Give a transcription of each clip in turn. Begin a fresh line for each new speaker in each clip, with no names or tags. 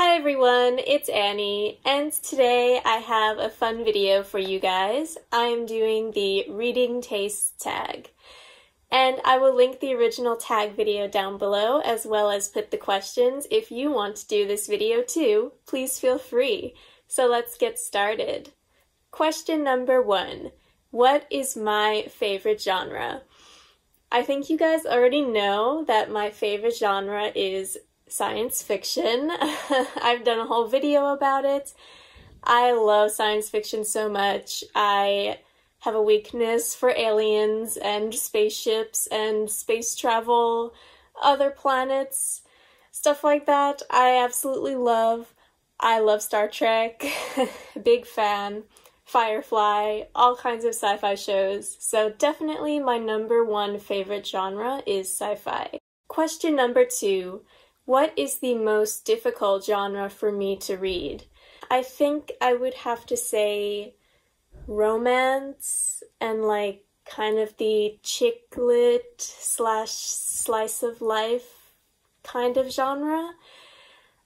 Hi everyone, it's Annie, and today I have a fun video for you guys. I'm doing the reading taste tag, and I will link the original tag video down below as well as put the questions. If you want to do this video too, please feel free. So let's get started. Question number 1. What is my favorite genre? I think you guys already know that my favorite genre is science fiction. I've done a whole video about it. I love science fiction so much. I have a weakness for aliens and spaceships and space travel, other planets, stuff like that. I absolutely love. I love Star Trek, big fan, Firefly, all kinds of sci-fi shows. So definitely my number 1 favorite genre is sci-fi. Question number 2. What is the most difficult genre for me to read? I think I would have to say romance and like kind of the chick lit / slice of life kind of genre.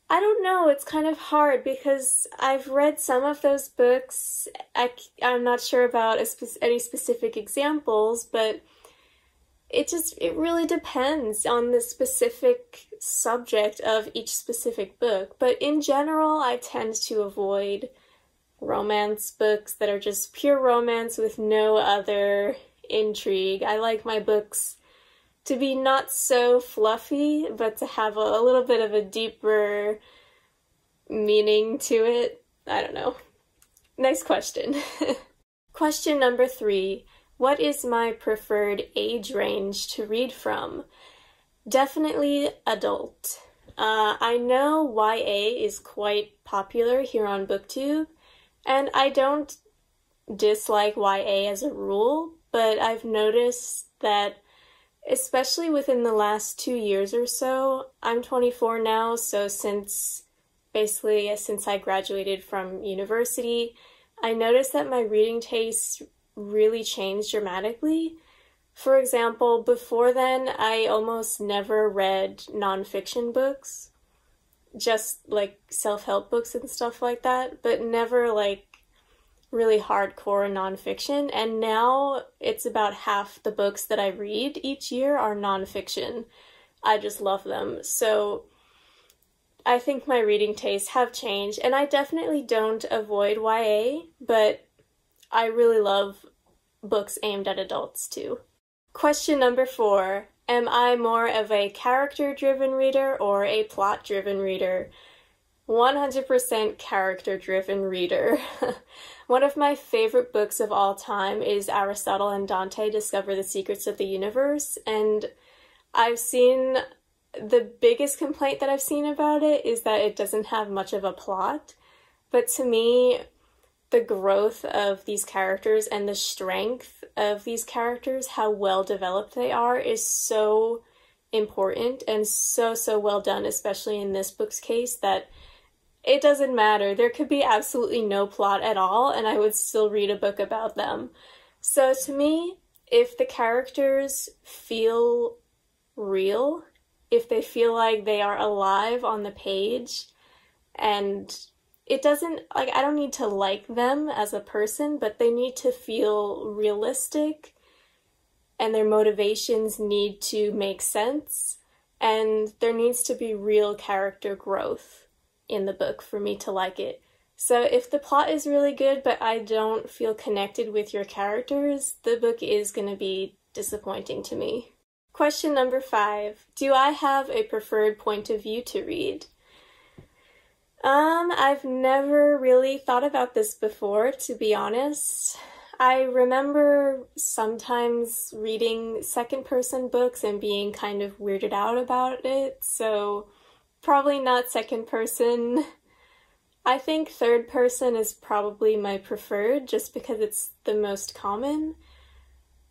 I don't know, it's kind of hard because I've read some of those books. I'm not sure about any specific examples, but it really depends on the specific subject of each specific book. But in general, I tend to avoid romance books that are just pure romance with no other intrigue. I like my books to be not so fluffy, but to have a little bit of a deeper meaning to it. I don't know. Next question. Question number 3. What is my preferred age range to read from? Definitely adult. I know YA is quite popular here on BookTube, and I don't dislike YA as a rule, but I've noticed that especially within the last 2 years or so, I'm 24 now, so since I graduated from university, I noticed that my reading tastes really changed dramatically. For example, before then, I almost never read nonfiction books, just like self-help books and stuff like that, but never like really hardcore nonfiction. And now it's about half the books that I read each year are nonfiction. I just love them. So I think my reading tastes have changed, and I definitely don't avoid YA, but I really love books aimed at adults too. Question number 4. Am I more of a character-driven reader or a plot-driven reader? 100% character-driven reader. One of my favorite books of all time is Aristotle and Dante Discover the Secrets of the Universe, and the biggest complaint that I've seen about it is that it doesn't have much of a plot, but to me, the growth of these characters and the strength of these characters, how well developed they are, is so important and so well done, especially in this book's case, that it doesn't matter. There could be absolutely no plot at all, and I would still read a book about them. So to me, if the characters feel real, if they feel like they are alive on the page, and it doesn't, like, I don't need to like them as a person, but they need to feel realistic, and their motivations need to make sense, and there needs to be real character growth in the book for me to like it. So if the plot is really good, but I don't feel connected with your characters, the book is going to be disappointing to me. Question number 5. Do I have a preferred point of view to read? I've never really thought about this before, to be honest. I remember sometimes reading second-person books and being kind of weirded out about it, so probably not second person. I think third person is probably my preferred, just because it's the most common.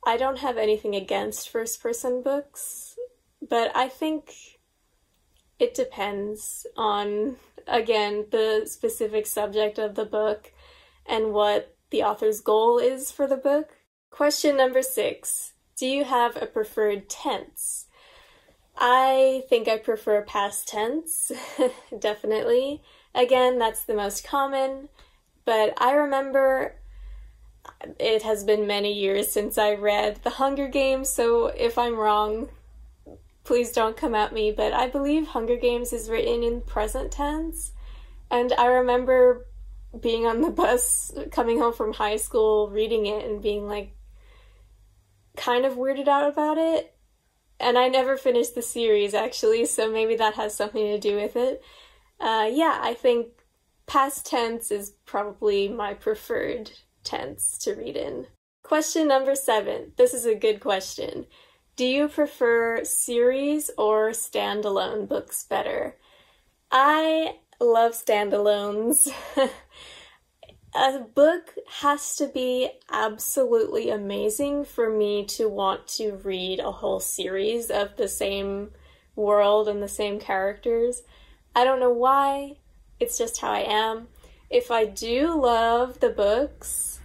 I don't have anything against first-person books, but I think it depends on, again, the specific subject of the book and what the author's goal is for the book. Question number 6. Do you have a preferred tense? I think I prefer past tense, definitely. Again, that's the most common, but I remember it has been many years since I read The Hunger Games, so if I'm wrong, please don't come at me, but I believe Hunger Games is written in present tense, and I remember being on the bus coming home from high school, reading it, and being like kind of weirded out about it. And I never finished the series, actually, so maybe that has something to do with it. Yeah, I think past tense is probably my preferred tense to read in. Question number 7. This is a good question. Do you prefer series or standalone books better? I love standalones. A book has to be absolutely amazing for me to want to read a whole series of the same world and the same characters. I don't know why, it's just how I am. If I do love the books,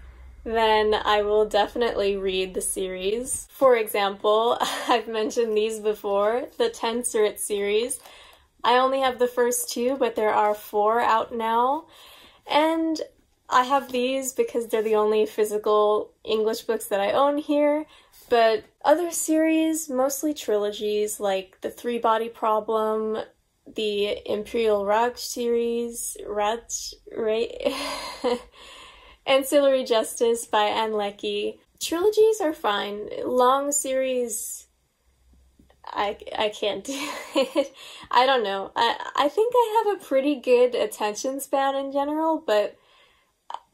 then I will definitely read the series. For example, I've mentioned these before, the 10 Surits series. I only have the first 2, but there are 4 out now. And I have these because they're the only physical English books that I own here, but other series, mostly trilogies like The Three-Body Problem, the Imperial Raj series, Ancillary Justice by Anne Leckie. Trilogies are fine. Long series, I can't do it. I don't know. I think I have a pretty good attention span in general, but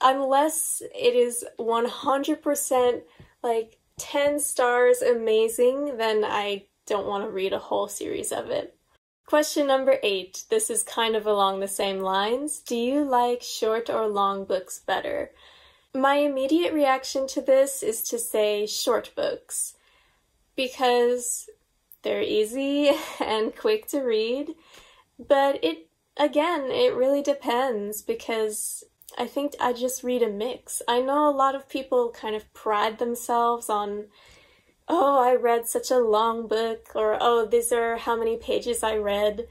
unless it is 100% like 10 stars amazing, then I don't want to read a whole series of it. Question number 8. This is kind of along the same lines. Do you like short or long books better? My immediate reaction to this is to say short books, because they're easy and quick to read, but it really depends, because I think I just read a mix. I know a lot of people kind of pride themselves on, oh, I read such a long book, or oh, these are how many pages I read.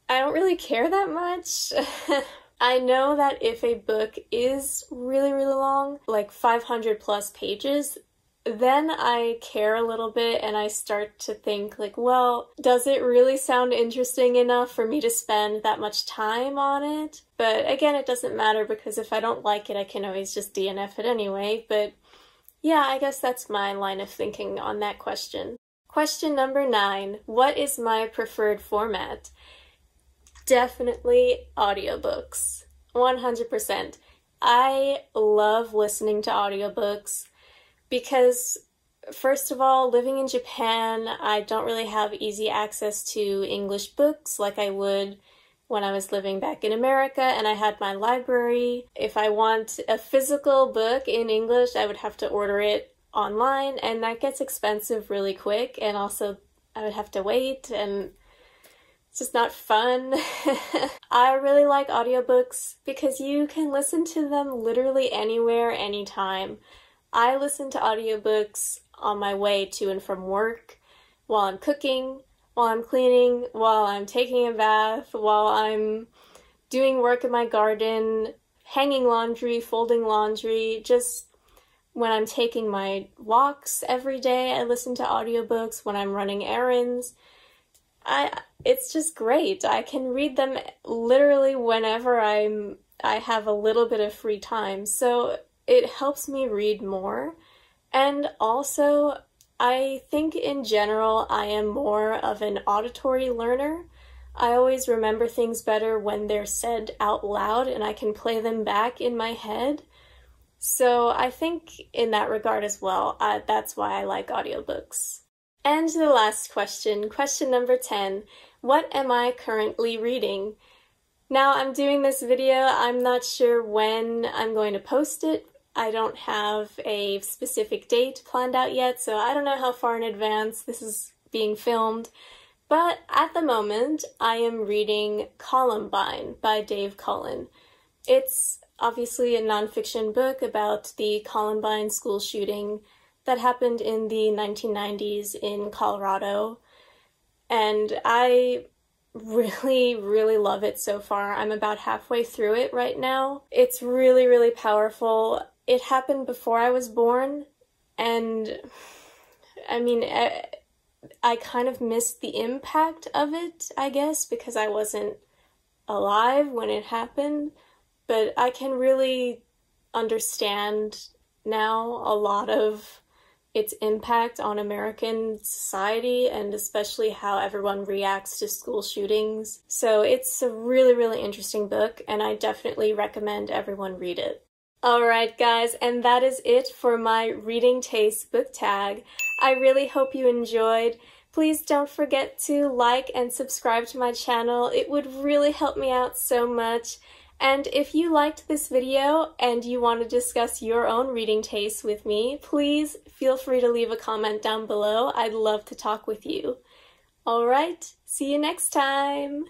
I don't really care that much. I know that if a book is really, really long, like 500 plus pages, then I care a little bit and I start to think like, well, does it really sound interesting enough for me to spend that much time on it? But again, it doesn't matter, because if I don't like it, I can always just DNF it anyway. But yeah, I guess that's my line of thinking on that question. Question number 9. What is my preferred format? Definitely audiobooks. 100%. I love listening to audiobooks because, first of all, living in Japan, I don't really have easy access to English books like I would when I was living back in America and I had my library. If I want a physical book in English, I would have to order it online, and that gets expensive really quick, and also I would have to wait, and it's just not fun. I really like audiobooks because you can listen to them literally anywhere, anytime. I listen to audiobooks on my way to and from work, while I'm cooking, while I'm cleaning, while I'm taking a bath, while I'm doing work in my garden, hanging laundry, folding laundry, just when I'm taking my walks every day, I listen to audiobooks. When I'm running errands, it's just great. I can read them literally whenever I have a little bit of free time. So it helps me read more. And also, I think in general, I am more of an auditory learner. I always remember things better when they're said out loud and I can play them back in my head. So I think in that regard as well, that's why I like audiobooks. And the last question, question number 10. What am I currently reading? Now I'm doing this video, I'm not sure when I'm going to post it. I don't have a specific date planned out yet, so I don't know how far in advance this is being filmed. But at the moment, I am reading Columbine by Dave Cullen. It's obviously a nonfiction book about the Columbine school shooting that happened in the 1990s in Colorado. and I really, really love it so far. I'm about halfway through it right now. It's really, really powerful. It happened before I was born, and I mean, I kind of missed the impact of it, I guess, because I wasn't alive when it happened, but I can really understand now a lot of its impact on American society, and especially how everyone reacts to school shootings. So it's a really, really interesting book, and I definitely recommend everyone read it. Alright guys, and that is it for my Reading Taste book tag. I really hope you enjoyed. Please don't forget to like and subscribe to my channel. It would really help me out so much. And if you liked this video and you want to discuss your own reading tastes with me, please feel free to leave a comment down below. I'd love to talk with you. Alright, see you next time!